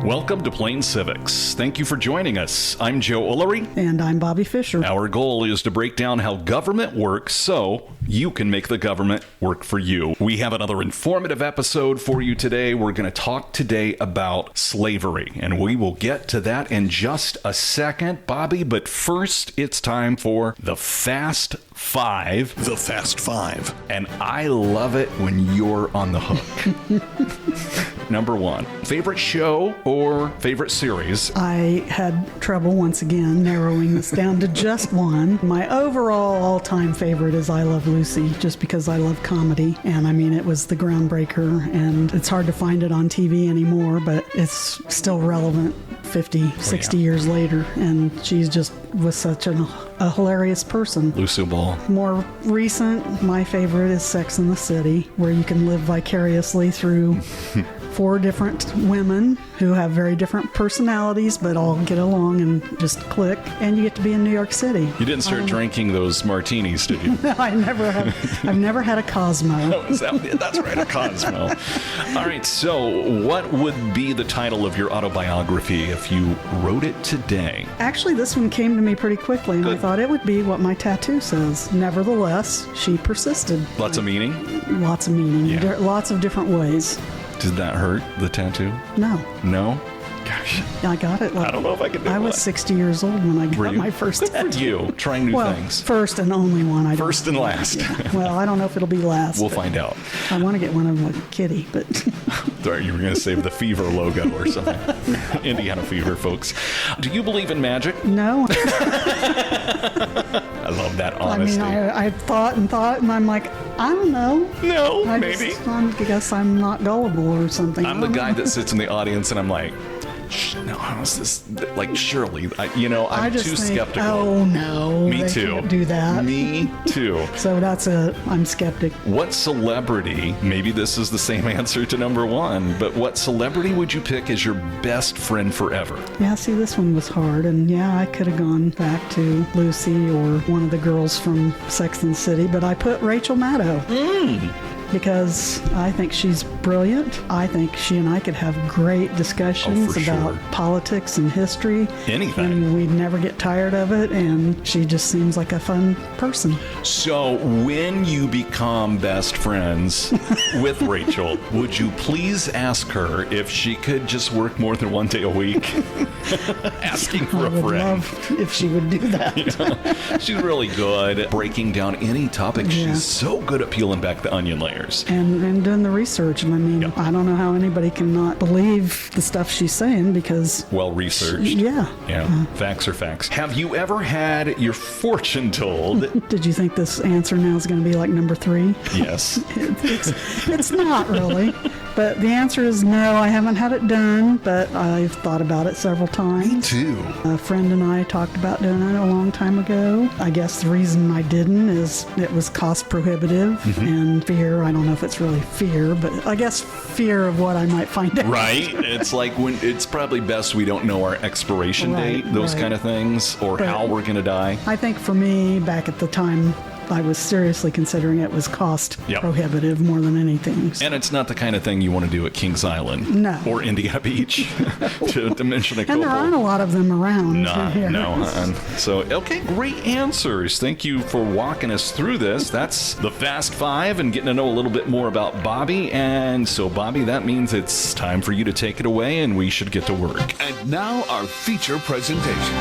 Welcome to Plain Civics. Thank you for joining us. I'm Joe Ullery. And I'm Bobby Fisher. Our goal is to break down how government works so you can make the government work for you. We have another informative episode for you today. We're going to talk today about slavery, and we will get to that in just a second, Bobby. But first, it's time for the Fast Five. The Fast Five. And I love it when you're on the hook. Number one, favorite show or favorite series? I had trouble once again narrowing this down to just one. My overall all-time favorite is I Love Lucy, just because I love comedy. And I mean, it was the groundbreaker, and it's hard to find it on TV anymore, but it's still relevant 50, 60 years later. And she's just was such a hilarious person. Lucille Ball. More recent, my favorite is Sex and the City, where you can live vicariously through 4 different women who have very different personalities, but all get along and just click, and you get to be in New York City. You didn't start drinking those martinis, did you? No, I never have. I've never had a Cosmo. That's right, a Cosmo. All right, so what would be the title of your autobiography if you wrote it today? Actually, this one came to me pretty quickly, and Good. I thought it would be what my tattoo says. Nevertheless, she persisted. Lots of meaning? Lots of meaning. Yeah. Lots of different ways. Did that hurt, the tattoo? No. No? Gosh. I got it. I don't know if I could do I was that. 60 years old when I Were got you? my first Good tattoo. for you, trying new things. First and only one. I don't- First and last. Yeah. Well, I don't know if it'll be last. We'll but find out. I want to get one of them with Kitty, but Sorry, you were going to save the fever logo or something. Indiana fever, folks. Do you believe in magic? no. I love that I honesty. mean, I thought, and I'm like, I don't know. No, I maybe. I guess I'm not gullible or something. I'm the guy that sits in the audience and I'm like, no, how's this? Like, surely, I'm just too think, skeptical. Oh no, Me they too. Can't do that. Me too. So I'm skeptic. What celebrity, maybe this is the same answer to number one, but what celebrity would you pick as your best friend forever? Yeah, see, this one was hard, and yeah, I could have gone back to Lucy or one of the girls from Sex and the City, but I put Rachel Maddow. Because I think she's brilliant. I think she and I could have great discussions for about sure. politics and history. Anything. And we'd never get tired of it, and she just seems like a fun person. So when you become best friends with Rachel, would you please ask her if she could just work more than one day a week? Asking for I a would friend. love if she would do that. She's really good at breaking down any topic. Yeah. She's so good at peeling back the onion layers. And doing the research. And I mean, Yeah. I don't know how anybody can not believe the stuff she's saying, because Well researched. yeah. Facts are facts. Have you ever had your fortune told? Did you think this answer now is going to be like number 3? Yes. It's not really. But the answer is no, I haven't had it done, but I've thought about it several times. Too. A friend and I talked about doing it a long time ago. I guess the reason I didn't is it was cost prohibitive and fear. I don't know if it's really fear, but I guess fear of what I might find out. Right? It's like when it's probably best we don't know our expiration Right, date, those right. kind of things, or But- how we're going to die. I think for me, back at the time, I was seriously considering it was cost Yep. prohibitive more than anything. And it's not the kind of thing you want to do at Kings Island No. or Indiana Beach, to mention a couple. And there aren't a lot of them around here. No. So, okay, great answers. Thank you for walking us through this. That's the Fast Five and getting to know a little bit more about Bobby. And so, Bobby, that means it's time for you to take it away, and we should get to work. And now our feature presentation.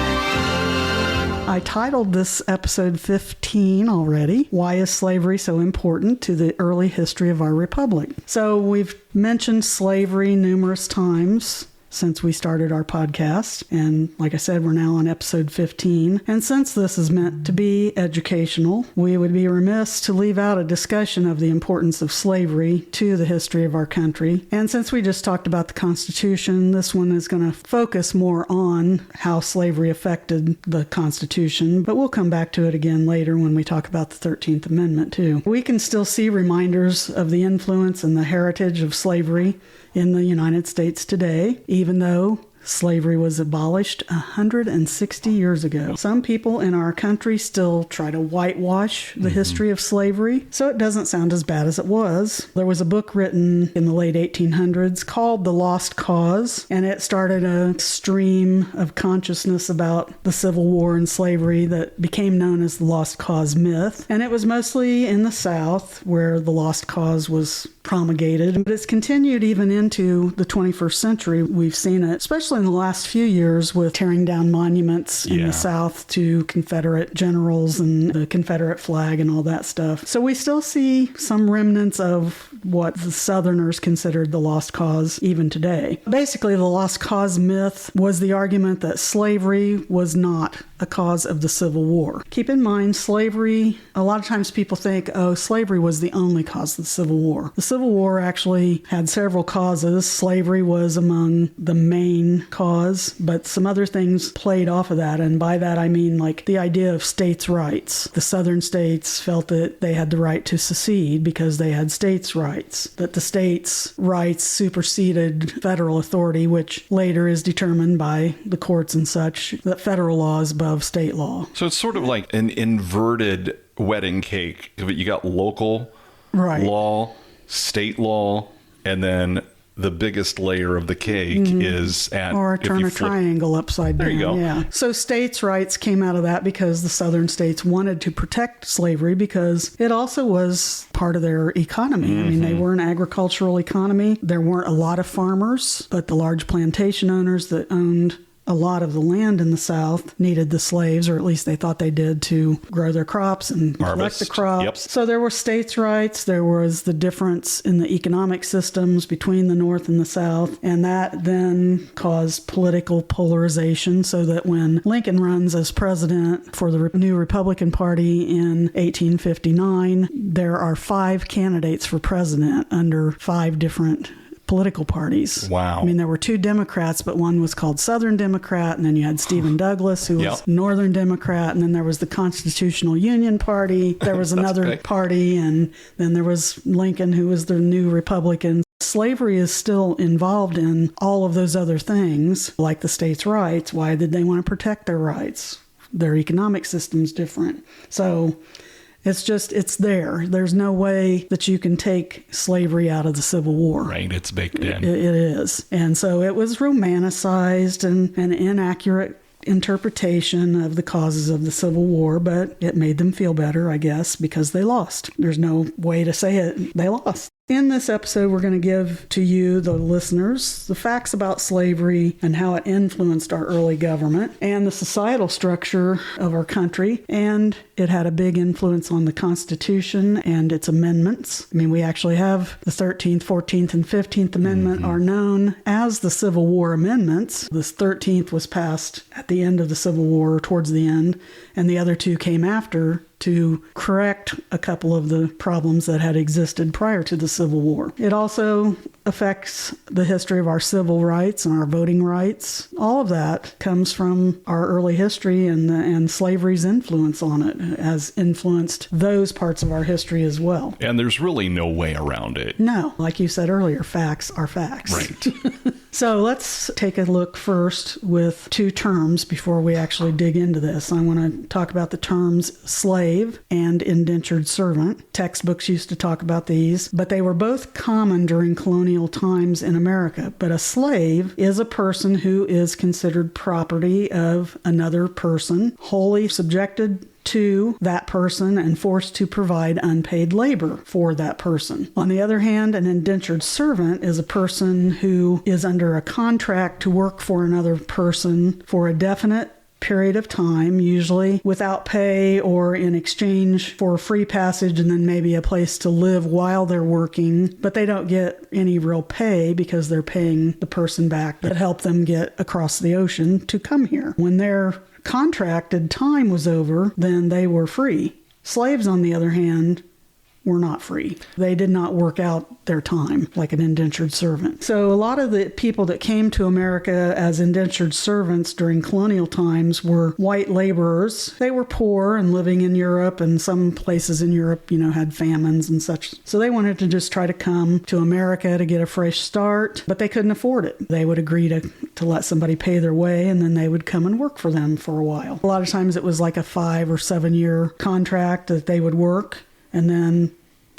I titled this episode 15 already, Why is Slavery So Important to the Early History of Our Republic? So we've mentioned slavery numerous times since we started our podcast. And like I said, we're now on episode 15. And since this is meant to be educational, we would be remiss to leave out a discussion of the importance of slavery to the history of our country. And since we just talked about the Constitution, this one is going to focus more on how slavery affected the Constitution, but we'll come back to it again later when we talk about the 13th Amendment too. We can still see reminders of the influence and the heritage of slavery in the United States today, even though slavery was abolished 160 years ago. Some people in our country still try to whitewash the history of slavery, so it doesn't sound as bad as it was. There was a book written in the late 1800s called The Lost Cause, and it started a stream of consciousness about the Civil War and slavery that became known as the Lost Cause myth. And it was mostly in the South where the Lost Cause was promulgated, but it's continued even into the 21st century. We've seen it, especially in the last few years, with tearing down monuments in the South to Confederate generals and the Confederate flag and all that stuff. So we still see some remnants of what the Southerners considered the Lost Cause even today. Basically, the Lost Cause myth was the argument that slavery was not a cause of the Civil War. Keep in mind, slavery, a lot of times people think, oh, slavery was the only cause of the Civil War. The Civil War actually had several causes. Slavery was among the main cause, but some other things played off of that. And by that, I mean like the idea of states' rights. The Southern states felt that they had the right to secede because they had states' rights, that the states' rights superseded federal authority, which later is determined by the courts and such, that federal law is above state law. So it's sort of like an inverted wedding cake. You got local law, state law, and then the biggest layer of the cake is at... Or turn a triangle upside down. There you go. Yeah. So states' rights came out of that because the southern states wanted to protect slavery because it also was part of their economy. I mean, they were an agricultural economy. There weren't a lot of farmers, but the large plantation owners that owned a lot of the land in the South needed the slaves, or at least they thought they did, to grow their crops and collect the crops. Yep. So there were states' rights. There was the difference in the economic systems between the North and the South, and that then caused political polarization so that when Lincoln runs as president for the new Republican Party in 1859, there are 5 candidates for president under 5 different political parties. Wow. I mean, there were 2 Democrats, but one was called Southern Democrat, and then you had Stephen Douglas, who was Northern Democrat, and then there was the Constitutional Union Party. There was another party, and then there was Lincoln, who was the new Republican. Slavery is still involved in all of those other things, like the states' rights. Why did they want to protect their rights? Their economic system's different. So it's there. There's no way that you can take slavery out of the Civil War. Right, it's baked in. It is. And so it was romanticized and an inaccurate interpretation of the causes of the Civil War, but it made them feel better, I guess, because they lost. There's no way to say it. They lost. In this episode, we're going to give to you, the listeners, the facts about slavery and how it influenced our early government and the societal structure of our country. And it had a big influence on the Constitution and its amendments. I mean, we actually have the 13th, 14th, and 15th Amendment are known as the Civil War Amendments. The 13th was passed at the end of the Civil War, towards the end, and the other 2 came after to correct a couple of the problems that had existed prior to the Civil War. It also affects the history of our civil rights and our voting rights. All of that comes from our early history, and slavery's influence on it has influenced those parts of our history as well. And there's really no way around it. No, like you said earlier, facts are facts. Right. So let's take a look first with 2 terms before we actually dig into this. I want to talk about the terms slave and indentured servant. Textbooks used to talk about these, but they were both common during colonial times in America. But a slave is a person who is considered property of another person, wholly subjected to that person and forced to provide unpaid labor for that person. On the other hand, an indentured servant is a person who is under a contract to work for another person for a definite period of time, usually without pay or in exchange for free passage and then maybe a place to live while they're working, but they don't get any real pay because they're paying the person back that helped them get across the ocean to come here. When their contracted time was over, then they were free. Slaves, on the other hand, were not free. They did not work out their time like an indentured servant. So a lot of the people that came to America as indentured servants during colonial times were white laborers. They were poor and living in Europe, and some places in Europe, had famines and such. So they wanted to just try to come to America to get a fresh start, but they couldn't afford it. They would agree to let somebody pay their way, and then they would come and work for them for a while. A lot of times it was like a 5 or 7 year contract that they would work, and then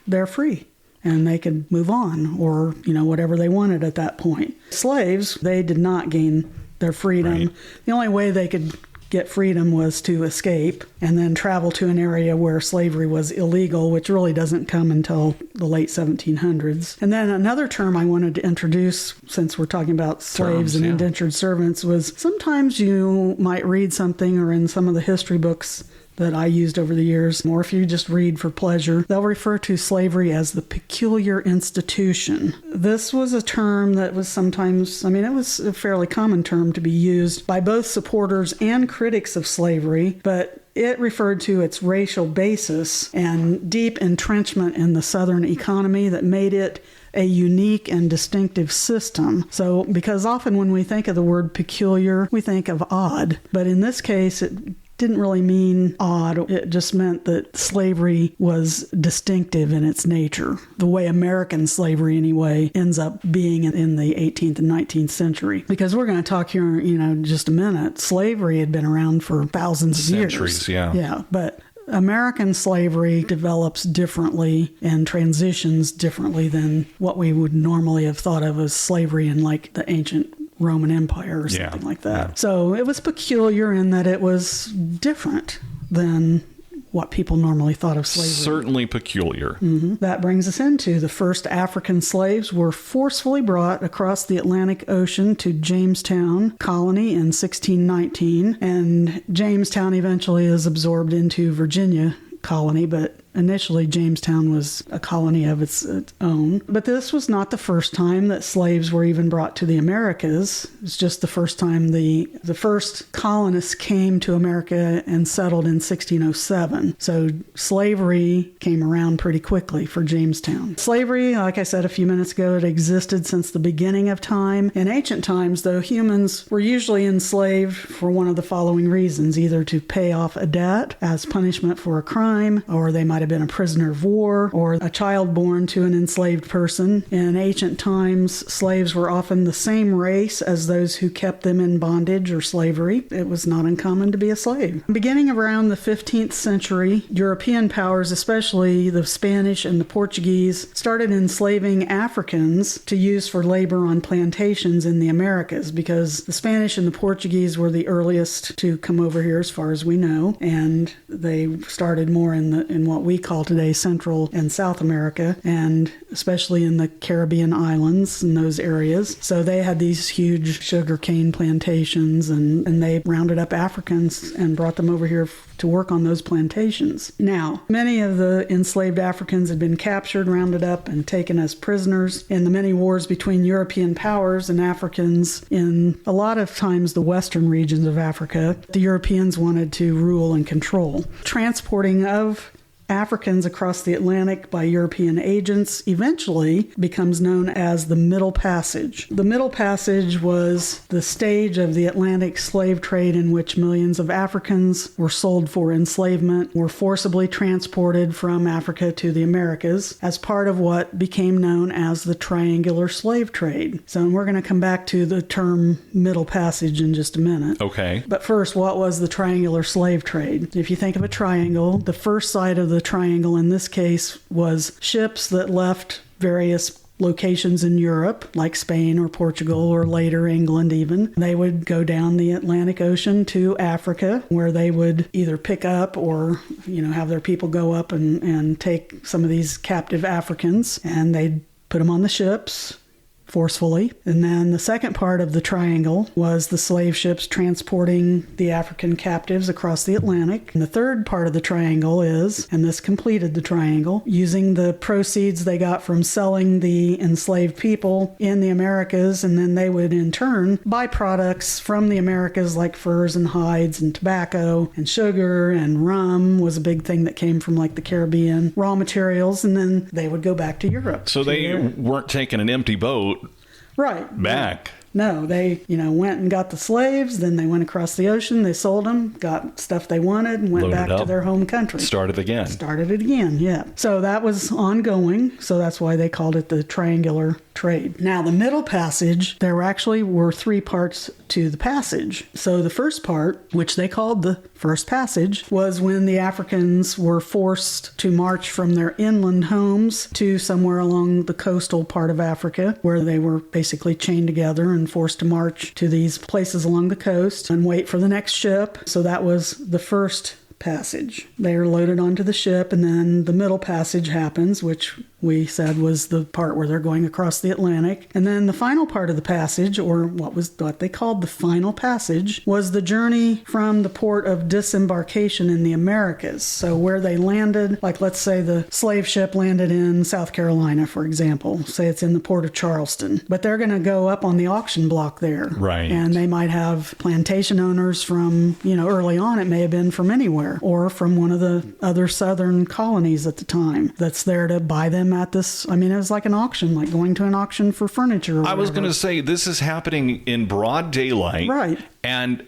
they're free and they could move on or, whatever they wanted at that point. Slaves, they did not gain their freedom. Right. The only way they could get freedom was to escape and then travel to an area where slavery was illegal, which really doesn't come until the late 1700s. And then another term I wanted to introduce, since we're talking about slaves and indentured servants, was sometimes you might read something or in some of the history books that I used over the years, or if you just read for pleasure, they'll refer to slavery as the peculiar institution. This was a term that was sometimes, it was a fairly common term to be used by both supporters and critics of slavery, but it referred to its racial basis and deep entrenchment in the Southern economy that made it a unique and distinctive system. So, because often when we think of the word peculiar, we think of odd, but in this case, it didn't really mean odd. It just meant that slavery was distinctive in its nature, the way American slavery, anyway, ends up being in the 18th and 19th century. Because we're going to talk here, in just a minute. Slavery had been around for thousands of years. Centuries, yeah. Yeah, but American slavery develops differently and transitions differently than what we would normally have thought of as slavery in like the ancient Roman Empire or something like that. Yeah. So it was peculiar in that it was different than what people normally thought of slavery. Certainly peculiar. Mm-hmm. That brings us into the first African slaves were forcefully brought across the Atlantic Ocean to Jamestown Colony in 1619, and Jamestown eventually is absorbed into Virginia Colony, but initially Jamestown was a colony of its own. But this was not the first time that slaves were even brought to the Americas. It's just the first time the first colonists came to America and settled in 1607. So slavery came around pretty quickly for Jamestown. Slavery, like I said a few minutes ago, it existed since the beginning of time. In ancient times, though, humans were usually enslaved for one of the following reasons: either to pay off a debt as punishment for a crime, or they might have been a prisoner of war, or a child born to an enslaved person. In ancient times, slaves were often the same race as those who kept them in bondage or slavery. It was not uncommon to be a slave. Beginning around the 15th century, European powers, especially the Spanish and the Portuguese, started enslaving Africans to use for labor on plantations in the Americas, because the Spanish and the Portuguese were the earliest to come over here as far as we know, and they started more in what we call today Central and South America, and especially in the Caribbean islands and those areas. So they had these huge sugarcane plantations, and they rounded up Africans and brought them over here to work on those plantations. Now, many of the enslaved Africans had been captured, rounded up, and taken as prisoners in the many wars between European powers and Africans in a lot of times the western regions of Africa. The Europeans wanted to rule and control. Transporting of Africans across the Atlantic by European agents eventually becomes known as the Middle Passage. The Middle Passage was the stage of the Atlantic slave trade in which millions of Africans were sold for enslavement, were forcibly transported from Africa to the Americas as part of what became known as the triangular slave trade. So we're going to come back to the term Middle Passage in just a minute. Okay. But first, what was the triangular slave trade? If you think of a triangle, the first side of the triangle in this case was ships that left various locations in Europe, like Spain or Portugal or later England even. They would go down the Atlantic Ocean to Africa, where they would either pick up or, have their people go up and take some of these captive Africans, and they'd put them on the ships, forcefully. And then the second part of the triangle was the slave ships transporting the African captives across the Atlantic. And the third part of the triangle is, and this completed the triangle, using the proceeds they got from selling the enslaved people in the Americas, and then they would in turn buy products from the Americas like furs and hides and tobacco and sugar, and rum was a big thing that came from like the Caribbean, raw materials, and then they would go back to Europe. So they weren't taking an empty boat back. No, they, went and got the slaves, then they went across the ocean, they sold them, got stuff they wanted, and went back to their home country. Started it again, yeah. So that was ongoing, so that's why they called it the triangular trade. Now, the Middle Passage, there actually were 3 parts to the passage. So the first part, which they called the First Passage, was when the Africans were forced to march from their inland homes to somewhere along the coastal part of Africa, where they were basically chained together and forced to march to these places along the coast and wait for the next ship. So that was the first passage. They are loaded onto the ship, and then the Middle Passage happens, which we said was the part where they're going across the Atlantic. And then the final part of the passage, or what they called the final passage, was the journey from the port of disembarkation in the Americas. So where they landed, like let's say the slave ship landed in South Carolina, for example. Say it's in the port of Charleston. But they're going to go up on the auction block there. Right. And they might have plantation owners from, early on it may have been from anywhere, or from one of the other southern colonies at the time that's there to buy them at this. It was like an auction, like going to an auction for furniture. I was going to say, this is happening in broad daylight. Right. And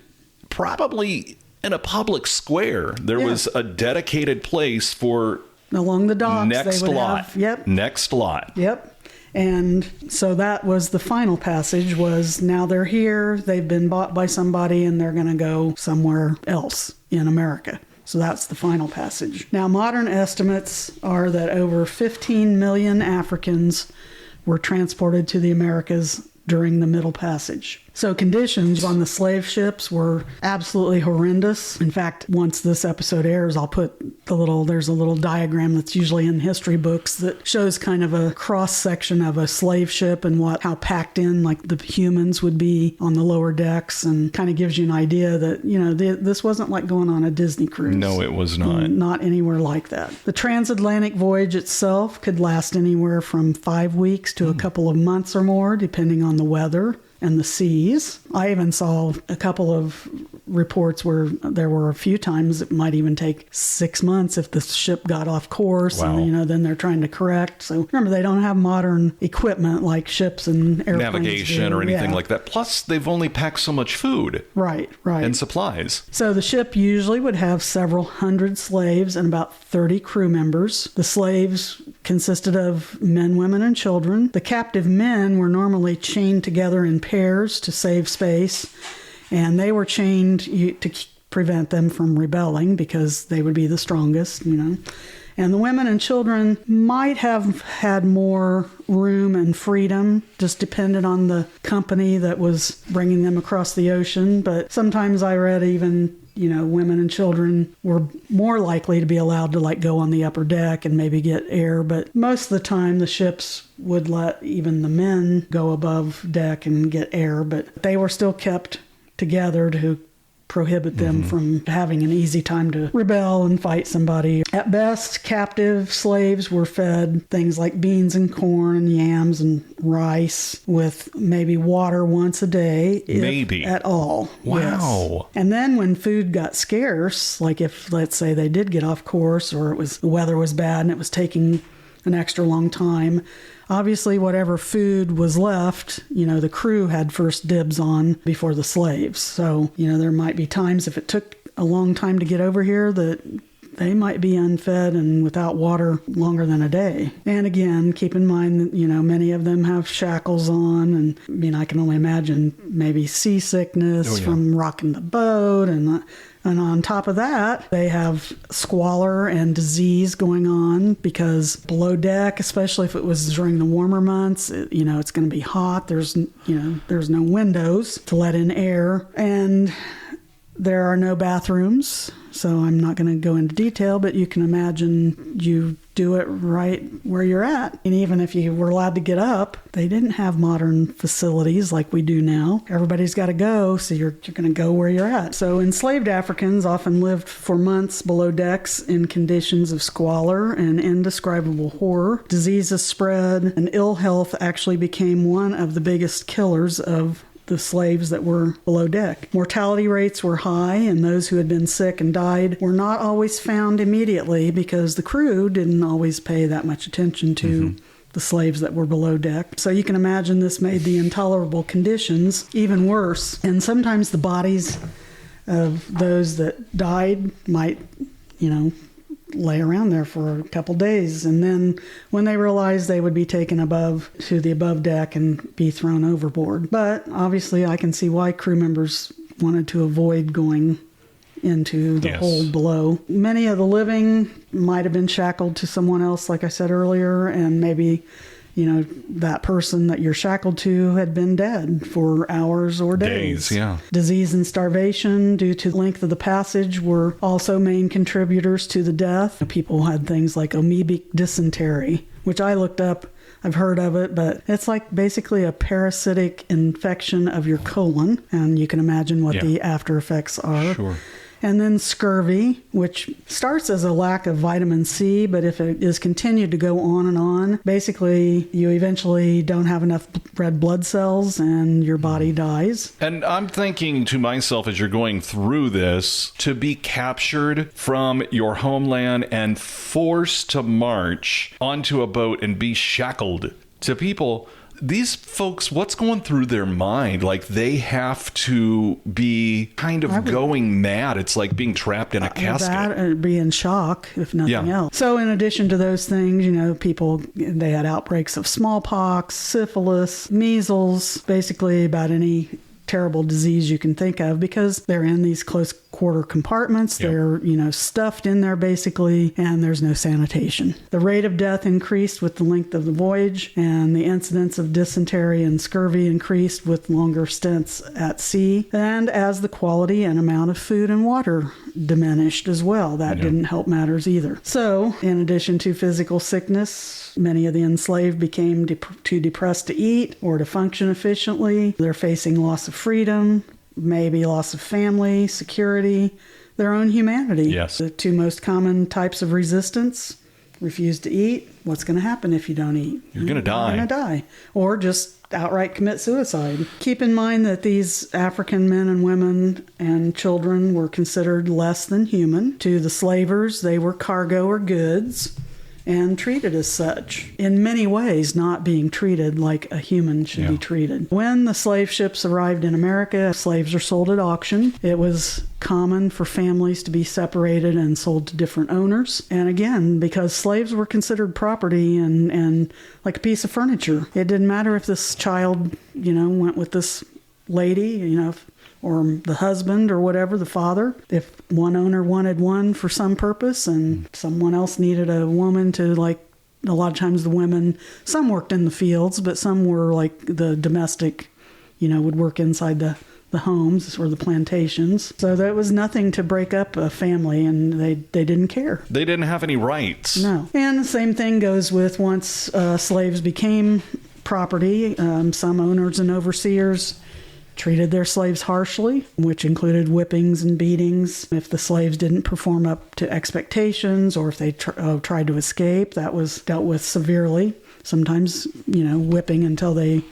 probably in a public square. There was a dedicated place for along the docks. Next lot. Next lot. Yep. And so that was the final passage, was now they're here, they've been bought by somebody, and they're going to go somewhere else in America. So that's the final passage. Now, modern estimates are that over 15 million Africans were transported to the Americas during the Middle Passage. So conditions on the slave ships were absolutely horrendous. In fact, once this episode airs, I'll put there's a little diagram that's usually in history books that shows kind of a cross-section of a slave ship and how packed in like the humans would be on the lower decks, and kind of gives you an idea that, this wasn't like going on a Disney cruise. No, it was not. Not anywhere like that. The transatlantic voyage itself could last anywhere from 5 weeks to a couple of months or more, depending on the weather and the seas. I even saw a couple of reports where there were a few times it might even take 6 months if the ship got off course. Wow. And then they're trying to correct. So remember, they don't have modern equipment like ships and airplanes navigation do. or anything like that. Plus, they've only packed so much food. Right. And supplies. So the ship usually would have several hundred slaves and about 30 crew members. The slaves consisted of men, women, and children. The captive men were normally chained together in pairs to save space, and they were chained to prevent them from rebelling because they would be the strongest, And the women and children might have had more room and freedom, just depended on the company that was bringing them across the ocean. But sometimes I read even, women and children were more likely to be allowed to go on the upper deck and maybe get air. But most of the time the ships would let even the men go above deck and get air, but they were still kept together to prohibit them from having an easy time to rebel and fight somebody. At best, captive slaves were fed things like beans and corn and yams and rice with maybe water once a day, if at all. Wow. Yes. And then when food got scarce, like if, let's say, they did get off course or the weather was bad and it was taking an extra long time, obviously whatever food was left, the crew had first dibs on before the slaves. So, there might be times if it took a long time to get over here that they might be unfed and without water longer than a day. And again, keep in mind that, many of them have shackles on, and I can only imagine maybe seasickness from rocking the boat, and on top of that, they have squalor and disease going on because below deck, especially if it was during the warmer months, it's going to be hot. There's no windows to let in air, and there are no bathrooms. So I'm not going to go into detail, but you can imagine you do it right where you're at. And even if you were allowed to get up, they didn't have modern facilities like we do now. Everybody's got to go, so you're going to go where you're at. So enslaved Africans often lived for months below decks in conditions of squalor and indescribable horror. Diseases spread, and ill health actually became one of the biggest killers of the slaves that were below deck. Mortality rates were high, and those who had been sick and died were not always found immediately because the crew didn't always pay that much attention to the slaves that were below deck. So you can imagine this made the intolerable conditions even worse. And sometimes the bodies of those that died might, lay around there for a couple days, and then when they realized, they would be taken to the above deck and be thrown overboard. But obviously I can see why crew members wanted to avoid going into the hold below. Many of the living might have been shackled to someone else, like I said earlier, and maybe that person that you're shackled to had been dead for hours or days. Disease and starvation due to the length of the passage were also main contributors to the death. People had things like amoebic dysentery, which I looked up. I've heard of it, but it's like basically a parasitic infection of your colon, and you can imagine what the after effects are. Sure. And then scurvy, which starts as a lack of vitamin C, but if it is continued to go on and on, basically you eventually don't have enough red blood cells and your body dies. And I'm thinking to myself as you're going through this, to be captured from your homeland and forced to march onto a boat and be shackled to people. These folks, what's going through their mind? Like, they have to be kind of going mad. It's like being trapped in a casket. That and be in shock, if nothing else. So in addition to those things, people, they had outbreaks of smallpox, syphilis, measles, basically about any terrible disease you can think of, because they're in these close quarter compartments. They're, stuffed in there basically, and there's no sanitation. The rate of death increased with the length of the voyage, and the incidence of dysentery and scurvy increased with longer stints at sea, and as the quality and amount of food and water diminished as well. That didn't help matters either. So, in addition to physical sickness, many of the enslaved became too depressed to eat or to function efficiently. They're facing loss of freedom, maybe loss of family, security, their own humanity. Yes. The two most common types of resistance: refuse to eat. What's going to happen if you don't eat? You're going to die. You're going to die. Or just outright commit suicide. Keep in mind that these African men and women and children were considered less than human. To the slavers, they were cargo or goods, and treated as such. In many ways, not being treated like a human should be treated. When the slave ships arrived in America, slaves were sold at auction. It was common for families to be separated and sold to different owners. And again, because slaves were considered property and like a piece of furniture. It didn't matter if this child, went with this lady, or the husband or whatever, the father. If one owner wanted one for some purpose and someone else needed a woman to, like, a lot of times the women, some worked in the fields, but some were like the domestic, would work inside the homes or the plantations. So there was nothing to break up a family, and they didn't care. They didn't have any rights. No. And the same thing goes with once slaves became property. Some owners and overseers treated their slaves harshly, which included whippings and beatings. If the slaves didn't perform up to expectations, or if they tried to escape, that was dealt with severely. Sometimes, whipping until they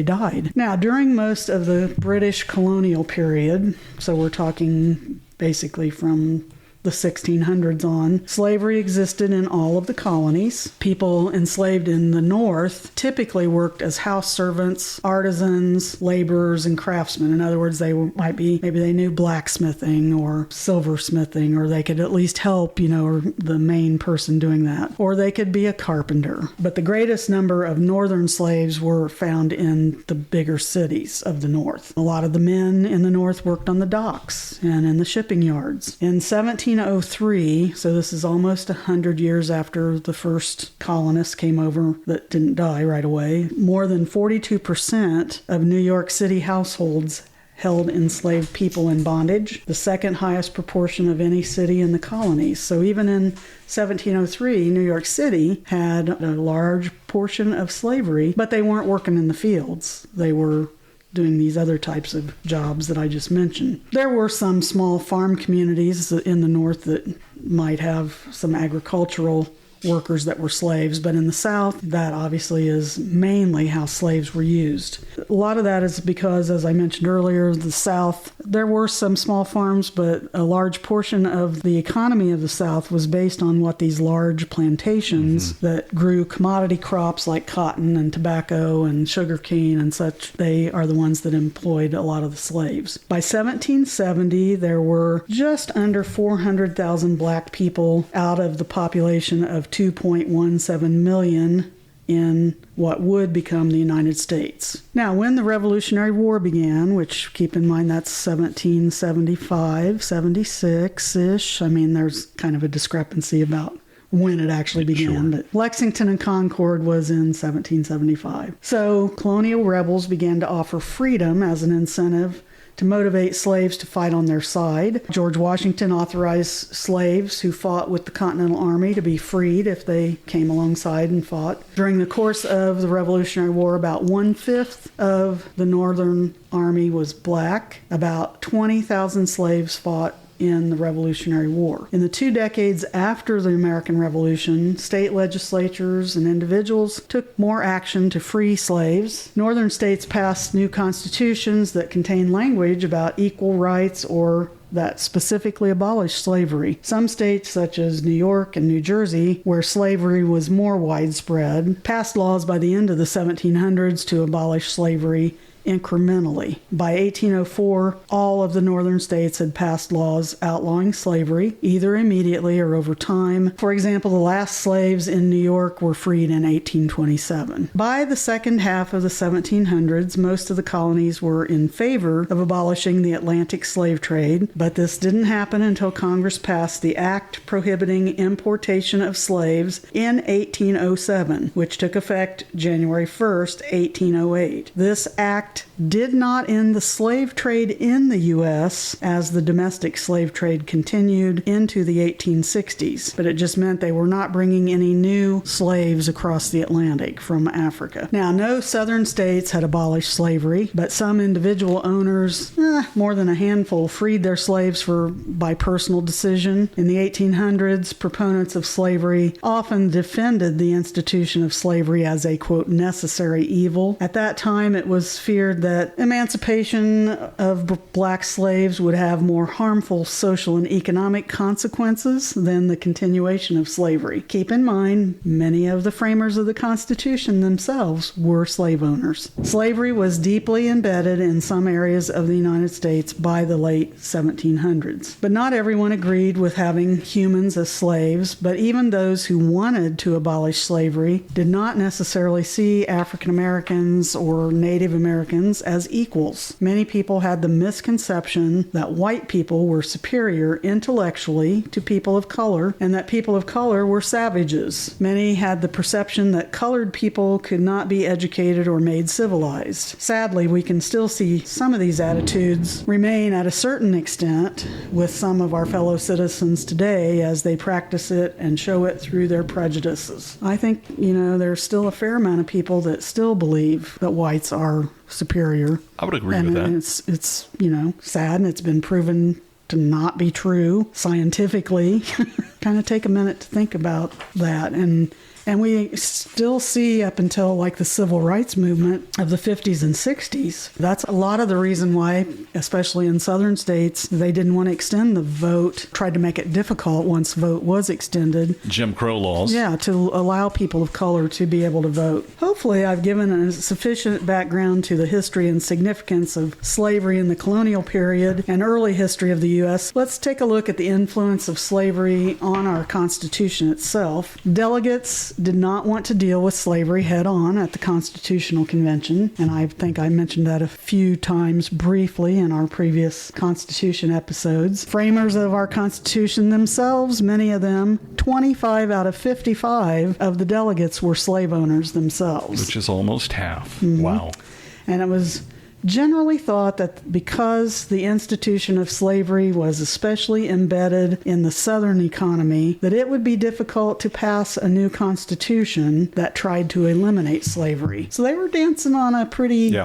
died. Now, during most of the British colonial period, so we're talking basically from the 1600s on, slavery existed in all of the colonies. People enslaved in the North typically worked as house servants, artisans, laborers, and craftsmen. In other words, maybe they knew blacksmithing or silversmithing, or they could at least help, or the main person doing that. Or they could be a carpenter. But the greatest number of northern slaves were found in the bigger cities of the North. A lot of the men in the North worked on the docks and in the shipping yards. In 1703, so this is almost 100 years after the first colonists came over that didn't die right away, more than 42% of New York City households held enslaved people in bondage, the second highest proportion of any city in the colonies. So even in 1703, New York City had a large portion of slavery, but they weren't working in the fields. They were doing these other types of jobs that I just mentioned. There were some small farm communities in the north that might have some agricultural workers that were slaves, but in the South, that obviously is mainly how slaves were used. A lot of that is because, as I mentioned earlier, the South, there were some small farms, but a large portion of the economy of the South was based on what these large plantations that grew commodity crops like cotton and tobacco and sugarcane and such. They are the ones that employed a lot of the slaves. By 1770, there were just under 400,000 black people out of the population of 2.17 million in what would become the United States. Now, when the Revolutionary War began, which keep in mind that's 1775, 76-ish, I mean, there's kind of a discrepancy about when it actually began, but Lexington and Concord was in 1775. So colonial rebels began to offer freedom as an incentive to motivate slaves to fight on their side. George Washington authorized slaves who fought with the Continental Army to be freed if they came alongside and fought. During the course of the Revolutionary War, about 1/5 of the Northern Army was black. About 20,000 slaves fought in the Revolutionary War. In the 2 decades after the American Revolution, state legislatures and individuals took more action to free slaves. Northern states passed new constitutions that contained language about equal rights or that specifically abolished slavery. Some states, such as New York and New Jersey, where slavery was more widespread, passed laws by the end of the 1700s to abolish slavery incrementally. By 1804, all of the northern states had passed laws outlawing slavery, either immediately or over time. For example, the last slaves in New York were freed in 1827. By the second half of the 1700s, most of the colonies were in favor of abolishing the Atlantic slave trade, but this didn't happen until Congress passed the Act prohibiting importation of slaves in 1807, which took effect January 1st, 1808. This act did not end the slave trade in the U.S. as the domestic slave trade continued into the 1860s, but it just meant they were not bringing any new slaves across the Atlantic from Africa. Now, no southern states had abolished slavery, but some individual owners, more than a handful, freed their slaves by personal decision. In the 1800s, proponents of slavery often defended the institution of slavery as a, quote, necessary evil. At that time, it was feared that emancipation of black slaves would have more harmful social and economic consequences than the continuation of slavery. Keep in mind, many of the framers of the Constitution themselves were slave owners. Slavery was deeply embedded in some areas of the United States by the late 1700s. But not everyone agreed with having humans as slaves, but even those who wanted to abolish slavery did not necessarily see African Americans or Native Americans as equals. Many people had the misconception that white people were superior intellectually to people of color and that people of color were savages. Many had the perception that colored people could not be educated or made civilized. Sadly, we can still see some of these attitudes remain at a certain extent with some of our fellow citizens today as they practice it and show it through their prejudices. I think, there's still a fair amount of people that still believe that whites are superior. I would agree with that. It's sad, and it's been proven to not be true scientifically. Kind of take a minute to think about that. And we still see up until like the civil rights movement of the 50s and 60s. That's a lot of the reason why, especially in southern states, they didn't want to extend the vote, tried to make it difficult once vote was extended. Jim Crow laws. Yeah, to allow people of color to be able to vote. Hopefully, I've given a sufficient background to the history and significance of slavery in the colonial period and early history of the U.S. Let's take a look at the influence of slavery on our Constitution itself. Delegates did not want to deal with slavery head-on at the Constitutional Convention, and I think I mentioned that a few times briefly in our previous Constitution episodes. Framers of our Constitution themselves, many of them, 25 out of 55 of the delegates were slave owners themselves. Which is almost half. Mm-hmm. Wow. And it was generally thought that because the institution of slavery was especially embedded in the Southern economy, that it would be difficult to pass a new constitution that tried to eliminate slavery. So they were dancing on a pretty,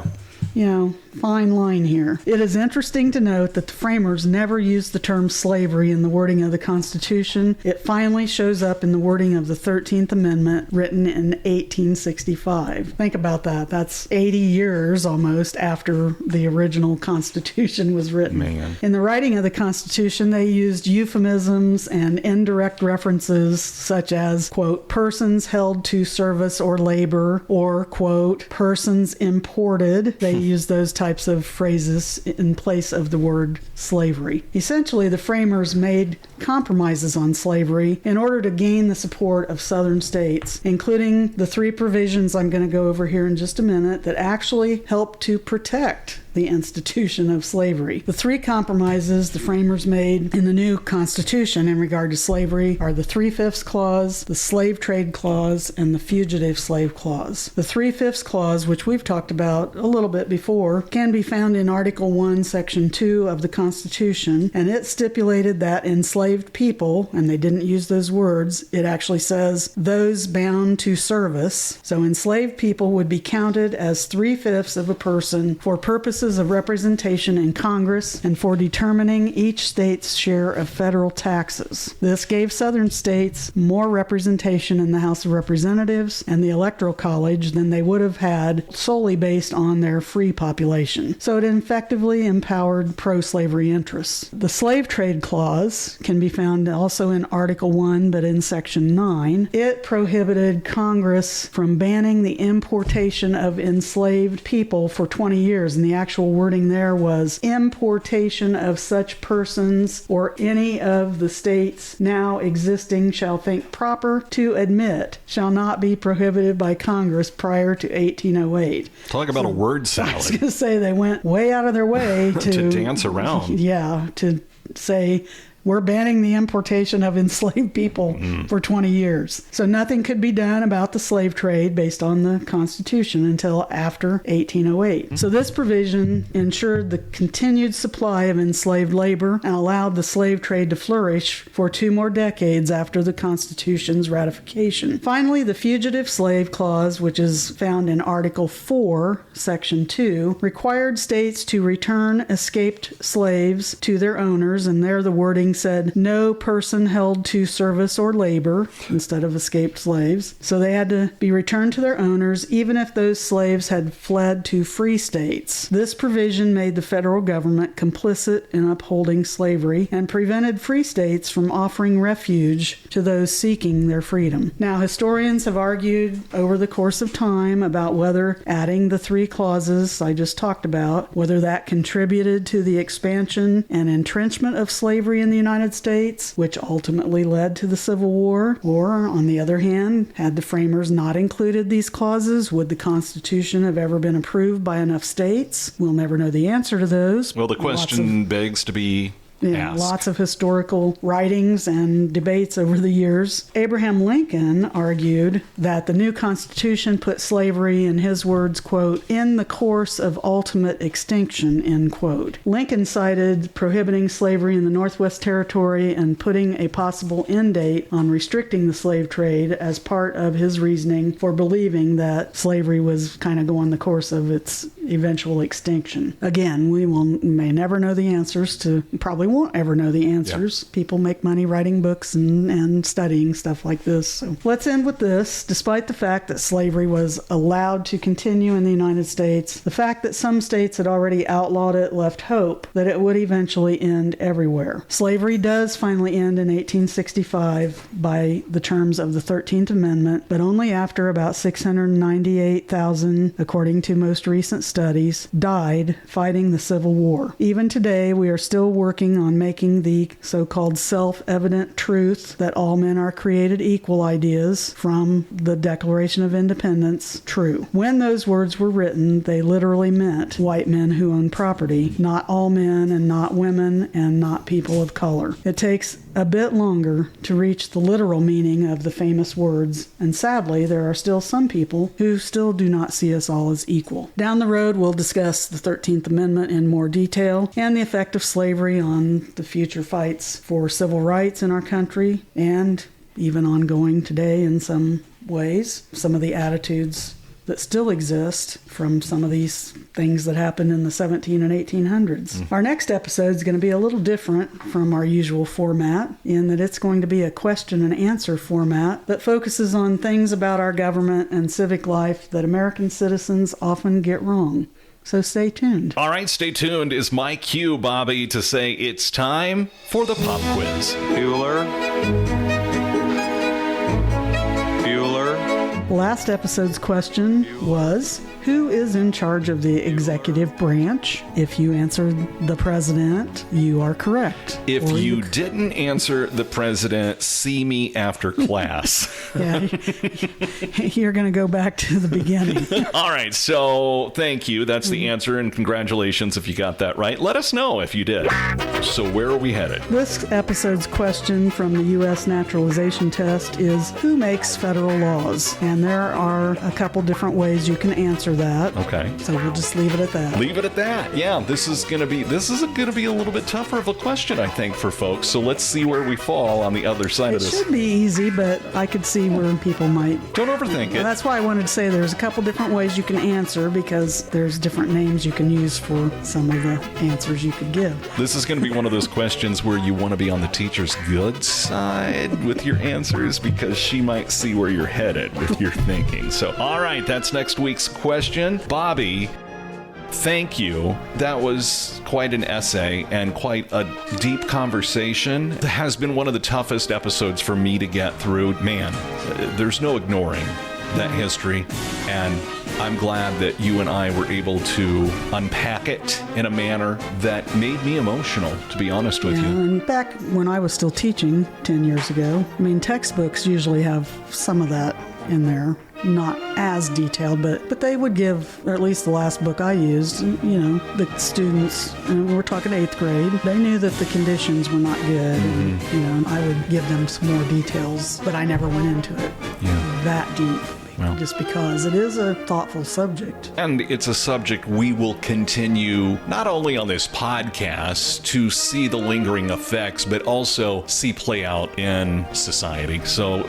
fine line here. It is interesting to note that the framers never used the term slavery in the wording of the Constitution. It finally shows up in the wording of the 13th Amendment written in 1865. Think about that. That's 80 years almost after the original Constitution was written. Man. In the writing of the Constitution, they used euphemisms and indirect references such as, quote, persons held to service or labor, or, quote, persons imported. They used those types of phrases in place of the word slavery. Essentially, the framers made compromises on slavery in order to gain the support of Southern states, including the three provisions I'm going to go over here in just a minute that actually help to protect the institution of slavery. The three compromises the framers made in the new Constitution in regard to slavery are the 3/5 Clause, the Slave Trade Clause, and the Fugitive Slave Clause. The 3/5 Clause, which we've talked about a little bit before, can be found in Article 1, Section 2 of the Constitution, and it stipulated that enslaved people, and they didn't use those words, it actually says those bound to service. So enslaved people would be counted as 3/5 of a person for purposes of representation in Congress and for determining each state's share of federal taxes. This gave Southern states more representation in the House of Representatives and the Electoral College than they would have had solely based on their free population. So it effectively empowered pro-slavery interests. The Slave Trade Clause can be found also in Article 1, but in Section 9. It prohibited Congress from banning the importation of enslaved people for 20 years, and the actual wording there was importation of such persons or any of the states now existing shall think proper to admit shall not be prohibited by Congress prior to 1808. Talk about a word I was salad. going to say they went way out of their way To dance around. Yeah, to say we're banning the importation of enslaved people for 20 years. So nothing could be done about the slave trade based on the Constitution until after 1808. So this provision ensured the continued supply of enslaved labor and allowed the slave trade to flourish for 2 more decades after the Constitution's ratification. Finally, the Fugitive Slave Clause, which is found in Article 4, Section 2, required states to return escaped slaves to their owners, and there the wording said no person held to service or labor instead of escaped slaves. So they had to be returned to their owners even if those slaves had fled to free states. This provision made the federal government complicit in upholding slavery and prevented free states from offering refuge to those seeking their freedom. Now, historians have argued over the course of time about whether adding the 3 clauses I just talked about, whether that contributed to the expansion and entrenchment of slavery in the United States, which ultimately led to the Civil War, or, on the other hand, had the framers not included these clauses, would the Constitution have ever been approved by enough states? We'll never know the answer to those. Well, the question begs to be asked. Lots of historical writings and debates over the years. Abraham Lincoln argued that the new Constitution put slavery, in his words, quote, in the course of ultimate extinction, end quote. Lincoln cited prohibiting slavery in the Northwest Territory and putting a possible end date on restricting the slave trade as part of his reasoning for believing that slavery was kind of going the course of its eventual extinction. Again, we may never know the answers to, probably won't ever know the answers. Yeah. People make money writing books and studying stuff like this. So let's end with this. Despite the fact that slavery was allowed to continue in the United States, the fact that some states had already outlawed it left hope that it would eventually end everywhere. Slavery does finally end in 1865 by the terms of the 13th Amendment, but only after about 698,000, according to most recent studies, died fighting the Civil War. Even today, we are still working on making the so-called self-evident truth that all men are created equal ideas from the Declaration of Independence true. When those words were written, they literally meant white men who own property, not all men and not women and not people of color. It takes a bit longer to reach the literal meaning of the famous words, and sadly, there are still some people who still do not see us all as equal. Down the road, we'll discuss the 13th Amendment in more detail and the effect of slavery on the future fights for civil rights in our country, and even ongoing today in some ways, some of the attitudes that still exist from some of these things that happened in the 17 and 1800s. Our next episode is going to be a little different from our usual format in that it's going to be a question and answer format that focuses on things about our government and civic life that American citizens often get wrong. So stay tuned. All right, stay tuned is my cue, Bobby, to say it's time for the pop quiz. Last episode's question was, who is in charge of the executive branch? If you answered the president, you are correct. If you didn't answer the president, see me after class. Yeah, you're going to go back to the beginning. All right, so thank you. That's the answer, and congratulations if you got that right. Let us know if you did. So where are we headed? This episode's question from the U.S. naturalization test is, who makes federal laws? And there are a couple different ways you can answer that. Okay. So we'll just leave it at that. Leave it at that. Yeah, this is gonna be a little bit tougher of a question, I think, for folks. So let's see where we fall on the other side of It this. should be easy, but I could see where people might. Don't overthink it. That's why I wanted to say there's a couple different ways you can answer, because there's different names you can use for some of the answers you could give. This is going to be one of those questions where you want to be on the teacher's good side with your answers, because she might see where you're headed with your thinking. So, all right, that's next week's question. Bobby, thank you. That was quite an essay and quite a deep conversation. It has been one of the toughest episodes for me to get through. Man, there's no ignoring that history, and I'm glad that you and I were able to unpack it in a manner that made me emotional, to be honest with you. And back when I was still teaching 10 years ago, I mean, textbooks usually have some of that in there. Not as detailed, but they would give, or at least the last book I used, the students, and we're talking 8th grade, they knew that the conditions were not good, and I would give them some more details, but I never went into it that deep. Well, just because it is a thoughtful subject. And it's a subject we will continue, not only on this podcast, to see the lingering effects, but also see play out in society. So,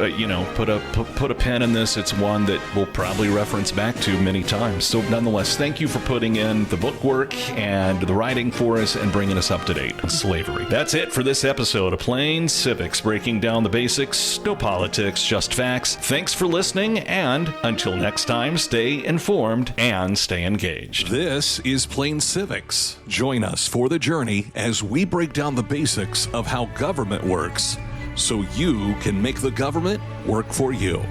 put a pin in this. It's one that we'll probably reference back to many times. So nonetheless, thank you for putting in the book work and the writing for us and bringing us up to date on slavery. That's it for this episode of Plain Civics, breaking down the basics, no politics, just facts. Thanks for listening, and until next time, stay informed and stay engaged. This is Plain Civics. Join us for the journey as we break down the basics of how government works so you can make the government work for you.